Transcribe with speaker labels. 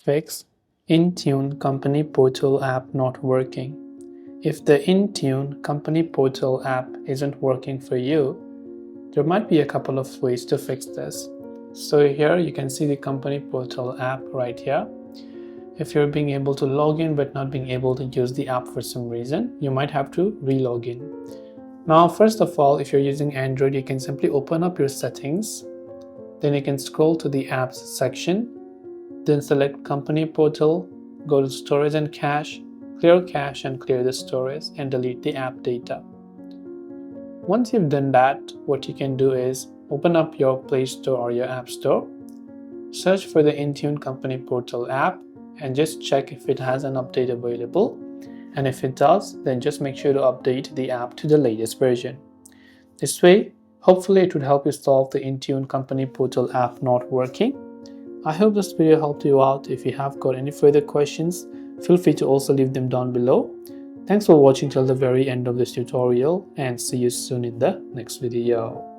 Speaker 1: fix Intune Company Portal app not working. If the Intune Company Portal app isn't working for you, there might be a couple of ways to fix this. So here you can see the Company Portal app right here. If you're being able to log in but not being able to use the app for some reason, you might have to re-log in. Now, first of all, if you're using Android, you can simply open up your settings. Then you can scroll to the apps section. Then select Company Portal, go to Storage and Cache, clear cache and clear the storage and delete the app data. Once you've done that, what you can do is open up your Play Store or your App Store, search for the Intune Company Portal app and just check if it has an update available. And if it does, then just make sure to update the app to the latest version. This way, hopefully it would help you solve the Intune Company Portal app not working. I hope this video helped you out. If you have got any further questions, feel free to also leave them down below. Thanks for watching till the very end of this tutorial and see you soon in the next video.